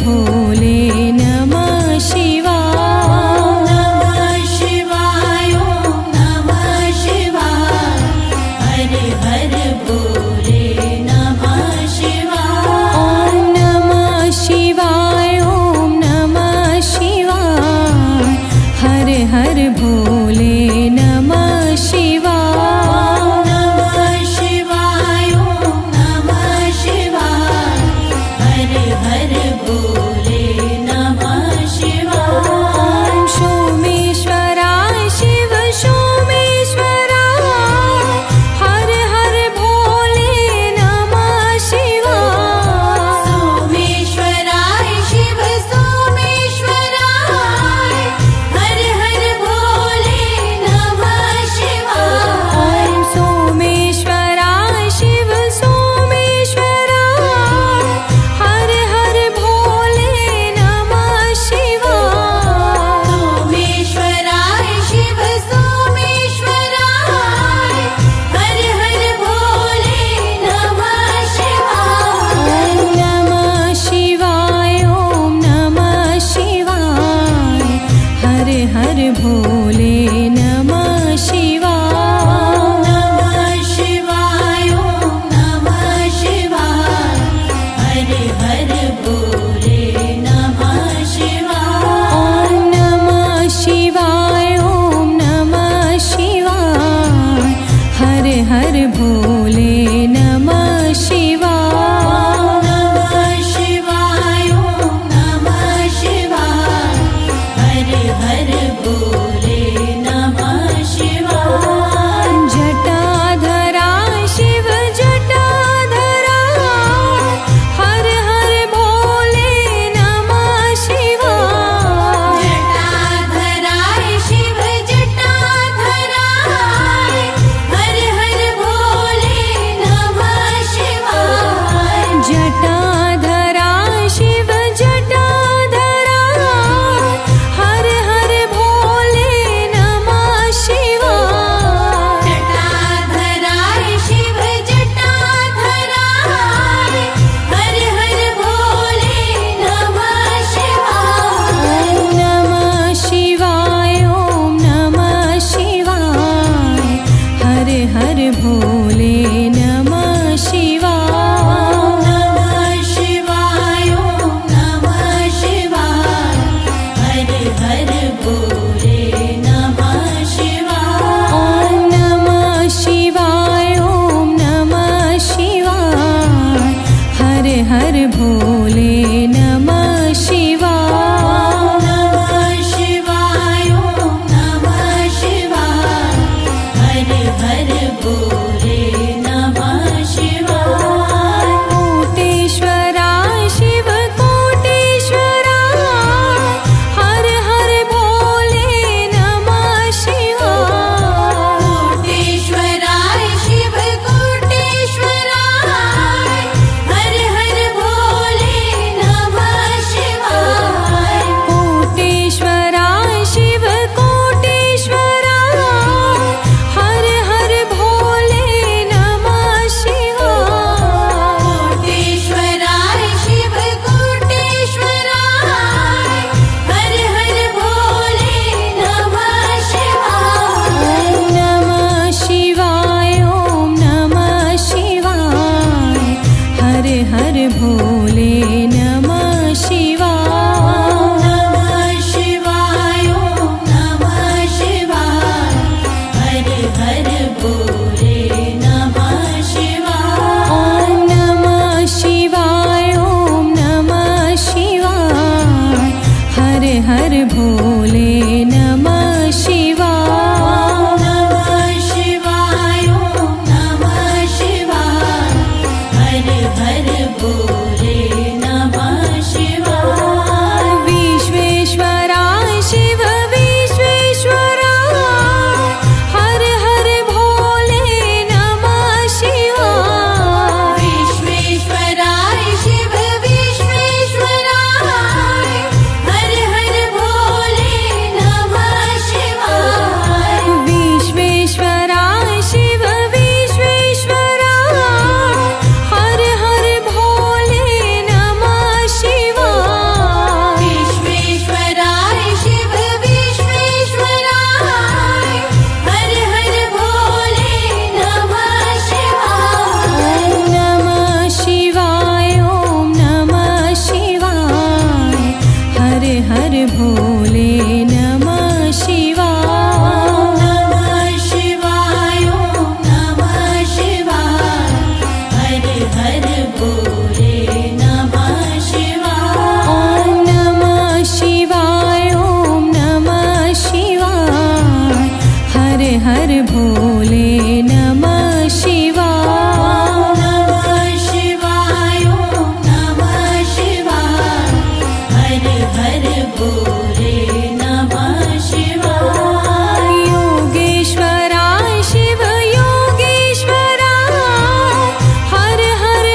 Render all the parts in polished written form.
भोले नमः शिवाय। नमः शिवाय ॐ नमः शिवाय हर हर भोले नमः शिवाय। ॐ नमः शिवाय ॐ नमः शिवाय हर हर भोले नमः शिवाय। नमः शिवाय ॐ नमः शिवाय हर हर भोले नमः शिवाय। ॐ सोमेश्वराय शिव सोमेश्वराय हर हर भोले नमः शिवाय। सोमेश्वराय शिव सोमेश्वराय हर हर भोले नमः शिवाय। ॐ सोमेश्वराय शिव सोमेश्वराय हर हर भोले नमः शिवाय। सोमेश्वराय शिव सोमेश्वराय हर हर भोले नमः शिवाय। ॐ नमः शिवाय ॐ नमः शिवाय हर हर भोले नमः शिवाय। नमः शिवाय ॐ नमः शिवाय हर हर भोले नमः शिवाय। ॐ नमः शिवाय ॐ नमः शिवाय हर हर भोले नमः शिवाय। नमः शिवाय ॐ नमः शिवाय हर हर भोले नमः शिवाय। जटाधराय शिव जटाधराय हर हर भोले नमः शिवाय। जटाधराय शिव जटाधराय हर हर भोले नमः शिवाय। जटाधराय शिव जटाधराय हर हर भोले नमः शिवाय। जटाधराय शिव जटाधराय हर हर भोले नमः शिवाय। ॐ नमः शिवाय ॐ नमः शिवाय हर हर भोले नमः शिवाय। नमः शिवाय ॐ नमः शिवाय हर हर भोले नमः शिवाय। ॐ नमः शिवाय ॐ नमः शिवाय हर हर भोले नमः शिवाय। नमः शिवाय ॐ नमः शिवाय हर हर भोले नमः शिवाय। कोटेश्वराय शिव कोटेश्वराय हर हर भोले नमः शिवाय। कोटेश्वराय शिव कोटेश्वराय हर हर भोले नमः शिवाय। कोटेश्वराय शिव कोटेश्वराय हर हर भोले नमः शिवाय। कोटेश्वराय शिव कोटेश्वराय हर हर भोले नमः शिवाय। ॐ नमः शिवाय ॐ नमः शिवाय हर हर भोले नमः शिवाय। नमः शिवाय ॐ नमः शिवाय हर हर भोले नमः शिवाय। ॐ नमः शिवाय ॐ नमः शिवाय हर हर भोले नमः शिवाय। नमः शिवाय ॐ नमः शिवाय हर हर भोले हर भोले नमः शिवाय ॐ नमः शिवाय ॐ नमः शिवाय हर हर भोले नमः शिवाय नमः शिवाय ॐ नमः शिवाय हर हर भोले नमः शिवाय योगेश्वराय शिव योगेश्वराय हर हर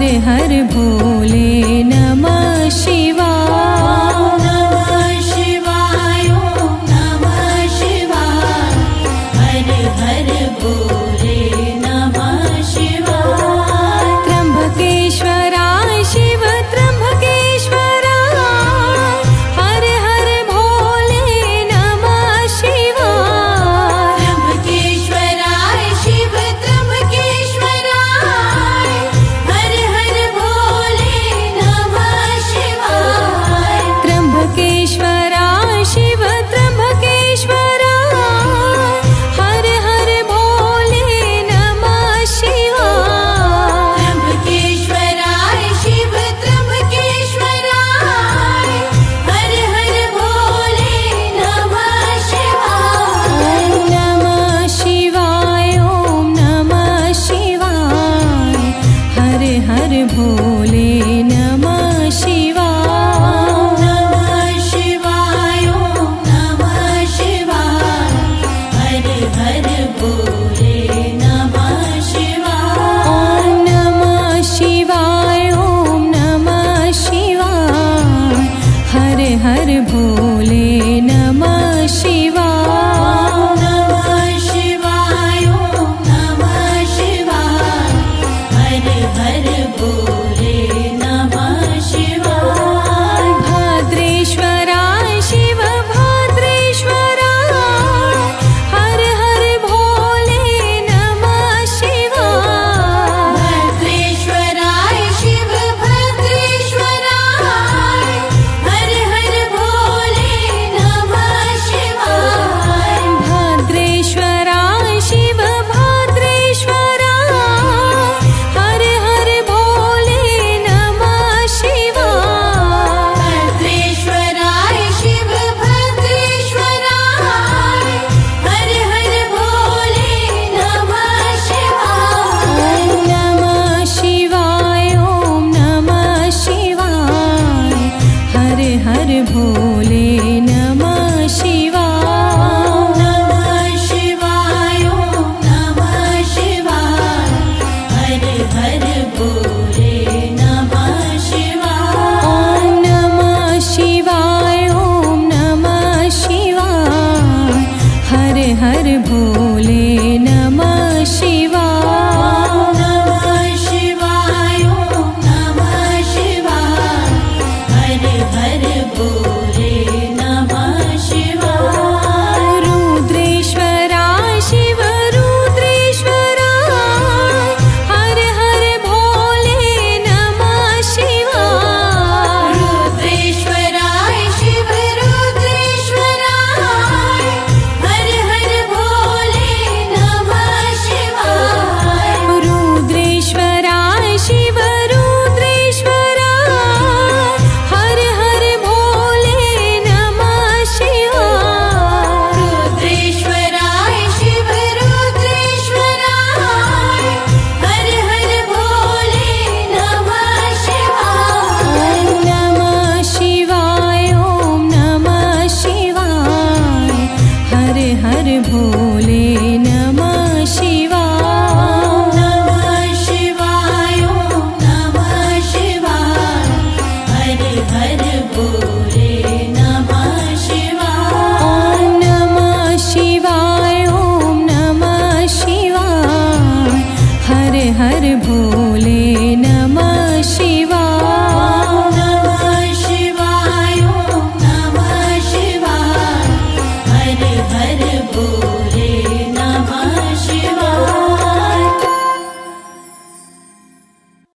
हर हर भोले नमः शिवाय। नमः शिवाय ॐ नमः शिवाय हर हर भोले नमः शिवाय। त्र्यंबकेश्वराय शिव त्र्यंबकेश्वराय हर हर भोले नमः शिवाय। त्र्यंबकेश्वराय शिव त्र्यंबकेश्वराय हर हर भोले नमः शिवाय। त्र्यंबकेश्वराय शिव त्र्यंबकेश्वराय हर हर भोले नमः शिवाय। त्र्यंबकेश्वराय शिव त्र्यंबकेश्वराय हर हर भोले नमः शिवाय। नमः शिवाय ॐ नमः शिवाय हर हर भोले नमः